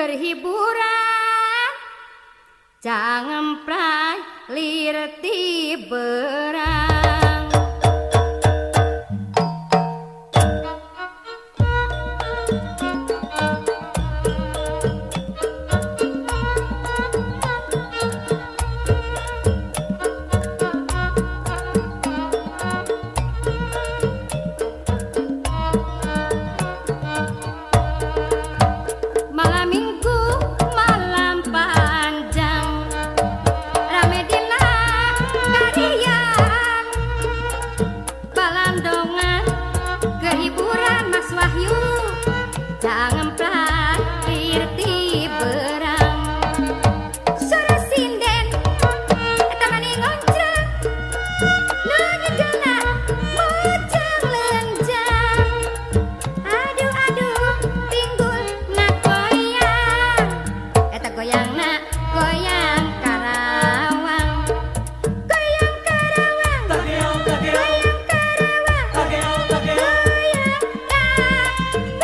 keur hiburan Cangempray lir ti beurang Malam minggu malam panjang rame dina karian balandongan kehiburan Mas Wahyu Cangempray lir ti beurang suara sinden eta mani ngonceng nu nyegelna mojang lenjang aduh aduh pinggul na goyang eta goyangna goyang Karawang goyang Karawang Tageong, tageong, goyang Karawang tageong, tageong. goyang Karawang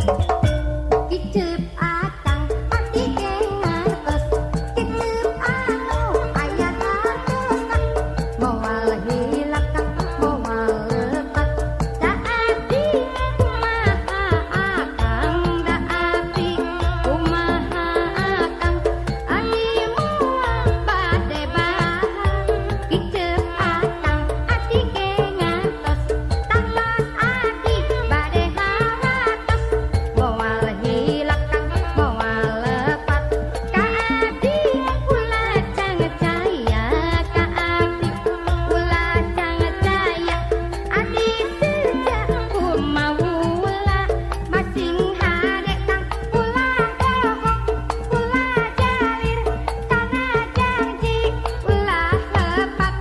Kicep akang ati ngartos kicep anu aya kadosa moal hilakang moal lepat da abdi kumaha akang da abdi kumaha akang adi moal bade bahang kicep akang ati ngartos tanglas adi bade haratos moal hilakang moal lepat ka abdi kula cangcaya ka abdi kula cangcaya adi sejak kumaula masing hadekang kula bohong kula jalir kana janji kula lepat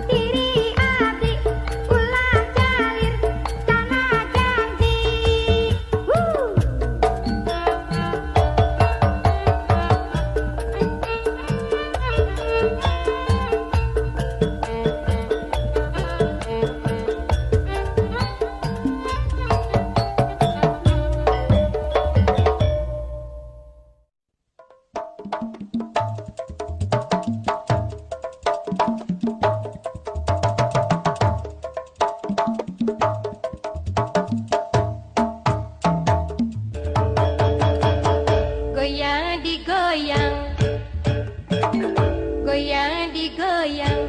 diri abdi kula jalir kana janji goyang digoyang goyang digoyang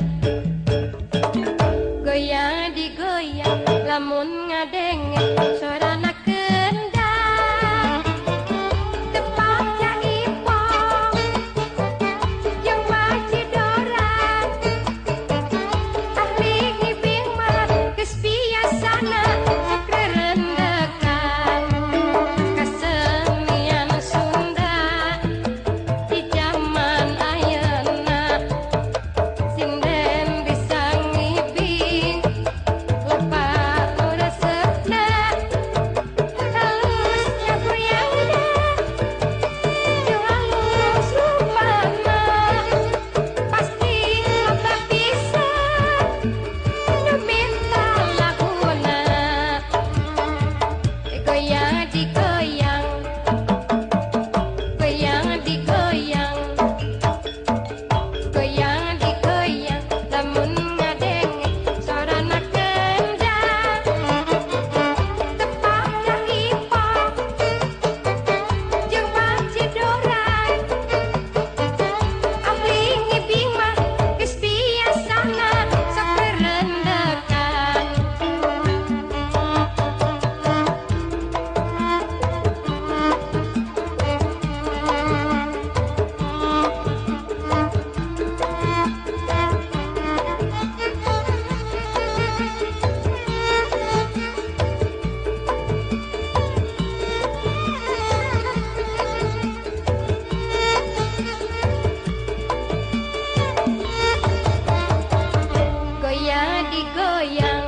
goyang digoyang lamun ngadenge sorana kendang tepak jaipong yang wajidoran ahli ngibing mah geus biasana kerendekan kasenian Sunda di zaman ayeuna sinden bisa ngibing lepat nu resepna halusnya goyang jeung halus rupana pasti loba pisan nu minta laguna goyang digoyang goyang digoyang goyang digoyang lamun ngadenge sorana kendang tepak jaipong jeung wajidoran ahli ngibing mah geus biasana sok kerendekan goyang digoyang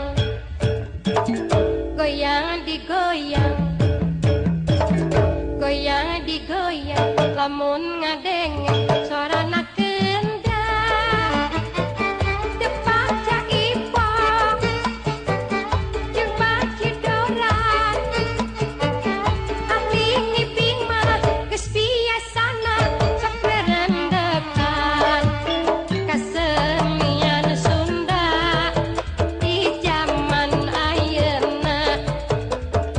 goyang digoyang goyang digoyang lamun ngadenge sorana kendang tepak jaipong jeung wajidoran ahli ngibing mah geus biasana sok kerendekan kasenian Sunda di zaman ayeuna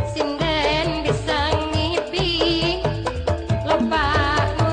sinden bisa ngibing loba nu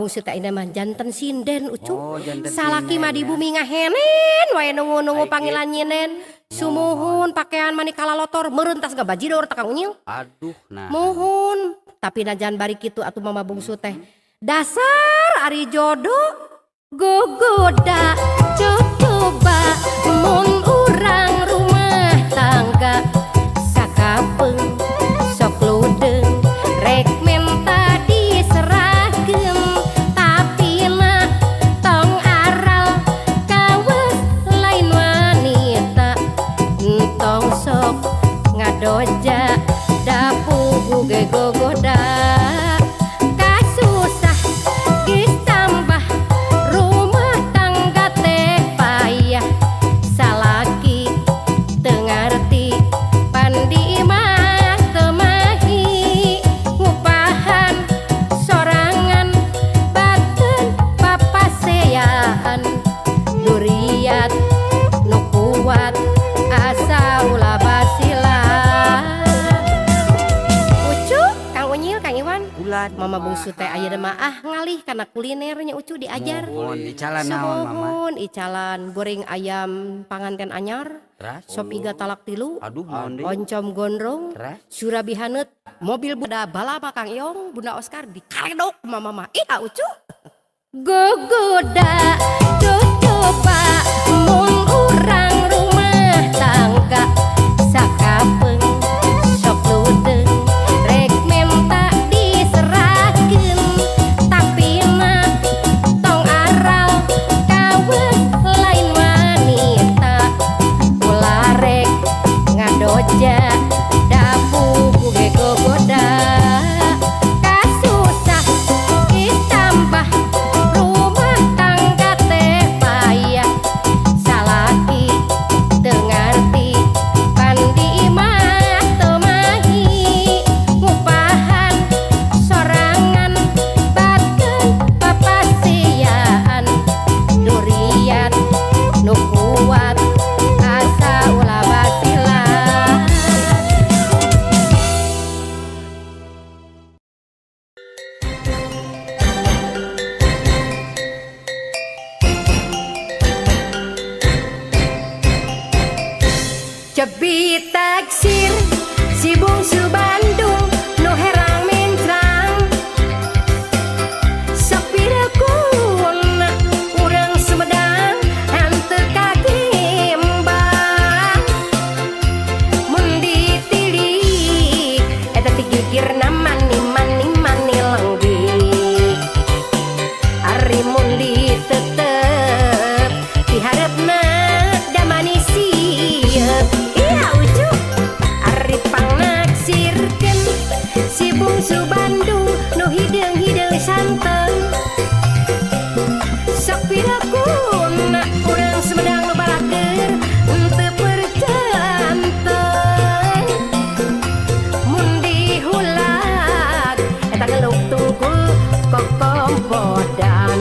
bungsu teh ini mah janten sinden ucu. Oh, janten Salaki sinden, mah di ya. bumi ngahenen wae nunggu-nunggu Baik, panggilan nyinen. Sumuhun pakaian mani kalalotor meureun tas gabajidor takang unyil. Aduh, nah. Muhun, tapi najan bari kitu atuh mama bungsu teh. Dasar ari jodoh gogoda coba mun urang rumah tangga sakapeung sok ludeng rek menta diserahkeun tapi na tong aral kaweus lain wanita entong sok ngadoja dapu ge gogoda kasusah geus tambah rumah tangga teh payah salaki teu ngarti pandi mah teu mahi ngupahan sorangan bateun papaseaan duriat nu kuat asa ulah basila. Ucu, Kang Unyil, Kang Iwan, Bulan. mama bungsu teh ayeuna mah ngalih kana kulinernya Ucu diajar. Mohon dicalan naon mama. Sumohun icalan goreng ayam panganten anyar, Ras. sop iga talak tilu, Aduh, mohon deui. oncom gondrong, Ras. surabi haneut, mobil bunda balapa Kang Iong, Bunda Oscar dikaledok mama mah. Iya Ucu. Gogoda coba mun urang rumah tangga sakapeung sok ludeng rek menta diserahkeun tapi na tong aral kaweus lain wanita ulah rek ngadoja dapu ge gogoda kasusah ditambah rumah tangga teh payah salaki teu ngarti pandi mah teu mahi ngupahan sorangan bakeun papaseaan duriat nu kuat asa ulah basila. Cebi taksir si bungsu Bandung nu herang mintrang sok pirekunna urang Sumedang henteu kagimbang mun ditilik eta tigigirna mani lenggih ari mun ditetep di hareupeuna da manis sieun. Iya Ucu, ari pangnaksirkeun si bungsu Bandung nu hideung-hideung santen sok pirekunna urang Sumedang nu balakeur henteu perjanten mun dihulag eta geluk tungkul kokompodan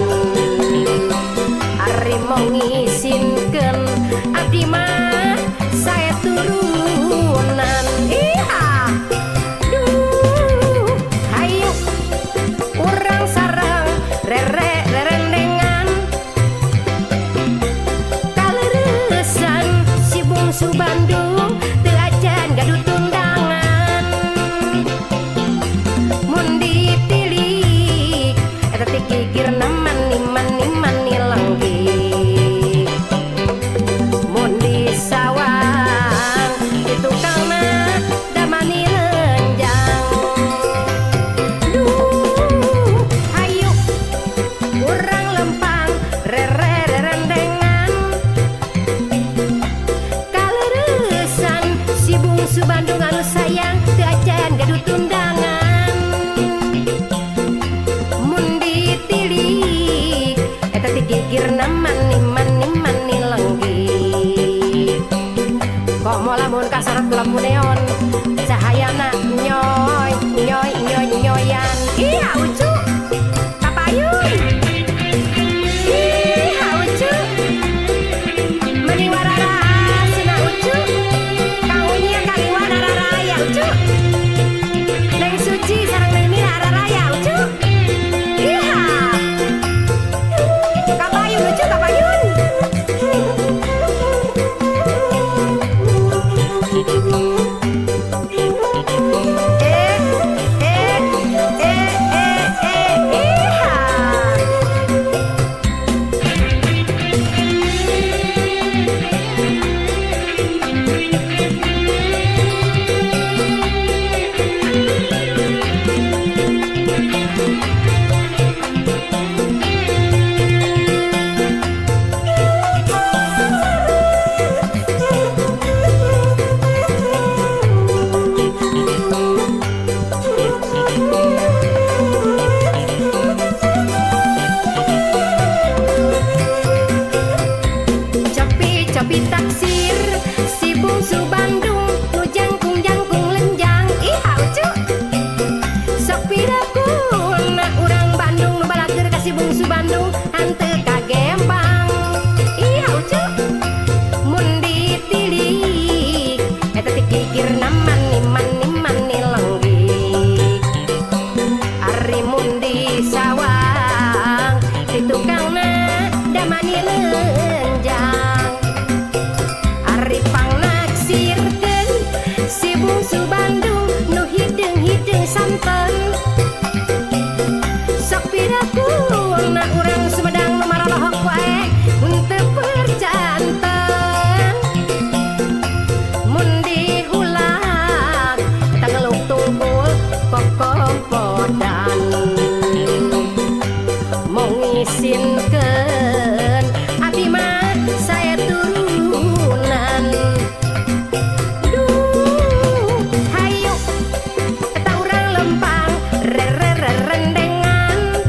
ari mong ngisinkeun abdi mah sae turunan. Iya duh hayu urang sareng rerendengan kaleuresan si bungsu Bandung teu acan gaduh tundangan mun ditilik eta tigigirna mani lenggih mun disawang itu tukangna da mani lenjang. Duh hayu urang lempang rerendengan kaleuresan si bungsu Bandung anu sayang teu acan gaduh tundangan mun ditilik eta tigigirna mani lenggih komo lamun kasarat lampu neon cahayana nyoy nyoy nyoy nyoyan. Iya Ucu papayun. Iya Ucu meni wararasina Ucu Kang Unyil Kang Iwan araraya Ucu Neng Suci sareng Neng Mira araraya Ucu. Iya ditaksir si bungsu Bandung nu jangkung-jangkung lenjang ih haucu sok pirakuna urang Bandung nu balager ka si bungsu Bandung hanteu kagembang ih haucu mun ditilik eta ti kikirna mani lenggih ari mun disawang di tukangna da mani lenjang ari pangnaksirkeun si bungsu Bandung nu hideung-hideung santen sok pirakuna urang Sumedang nu marolohok wae henteu perjanten mun dihulang eta ngeluk tungkul kokompodan mau ngisinkeun abdi mah saya turunan duh hayu eta urang lempang rendengan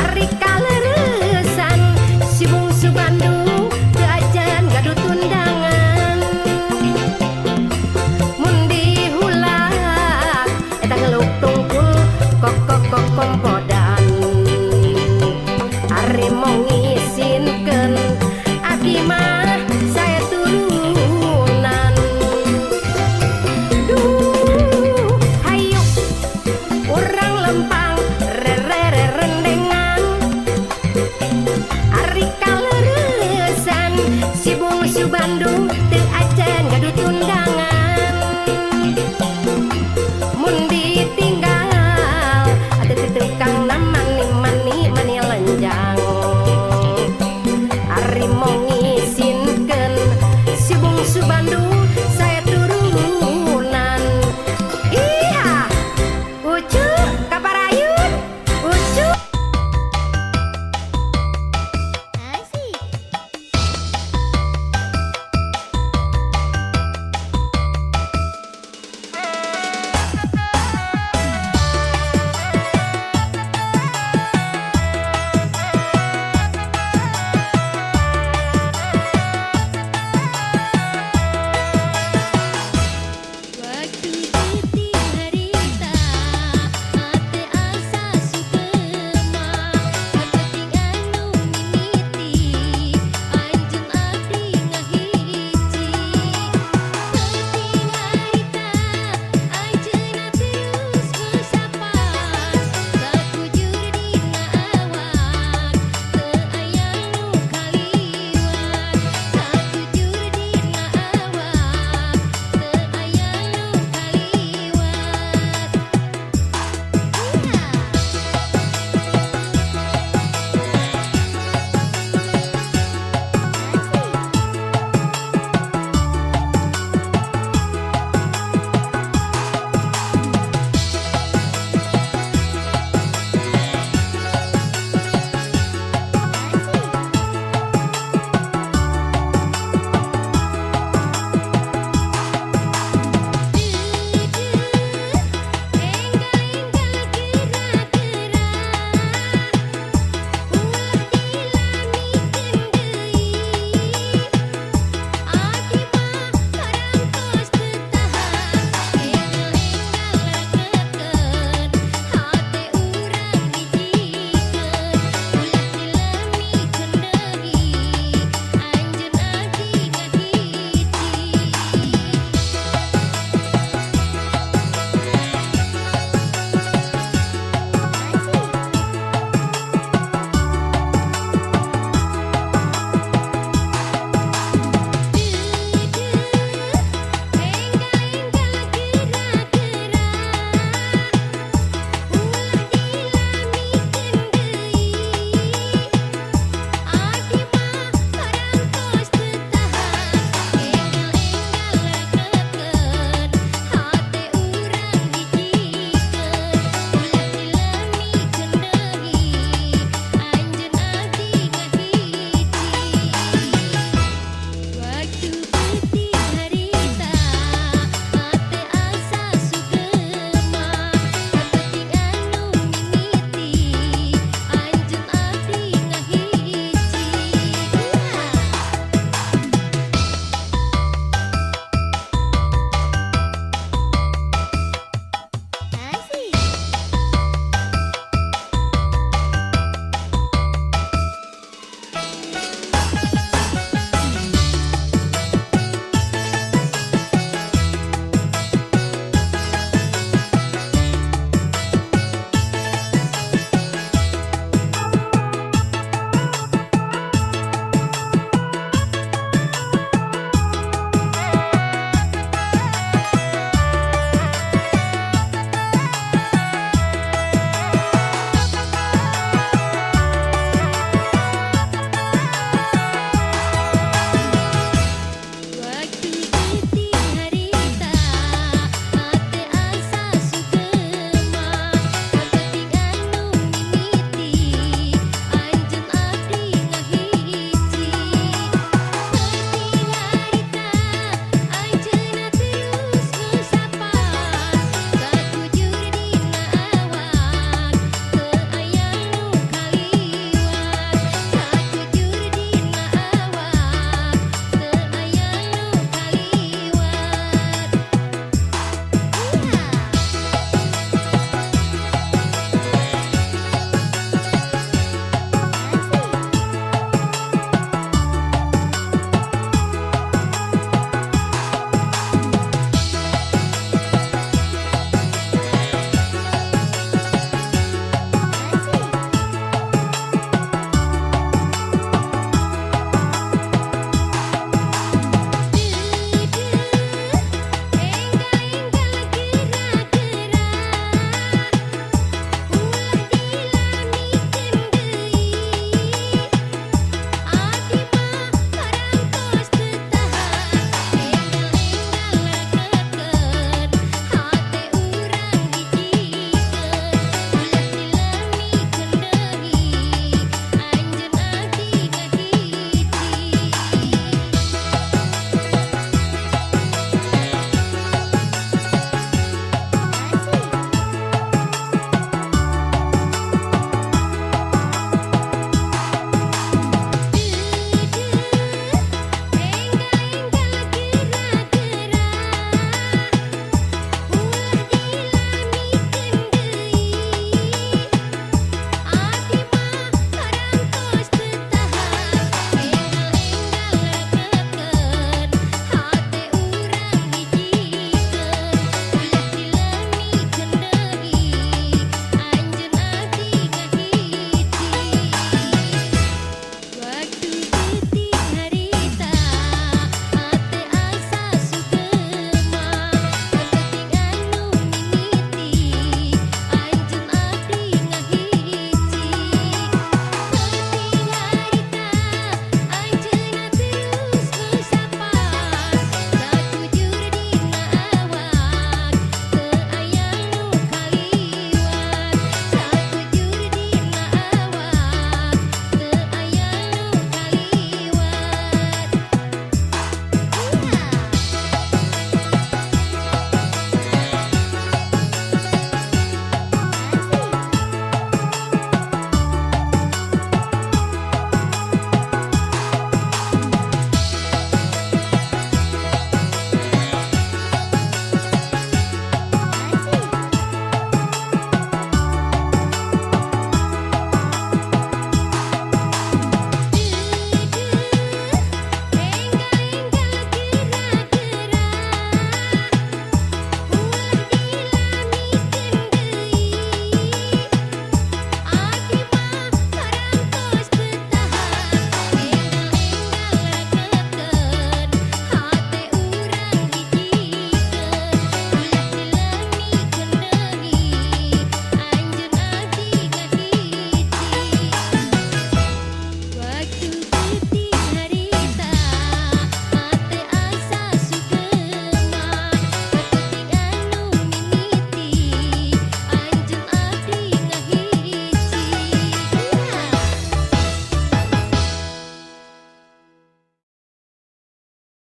ari kaleuresan si bungsu Bandung teu ajan gaduh tundangan mun dihulang eta ngeluk tungkul kokompodan ari mau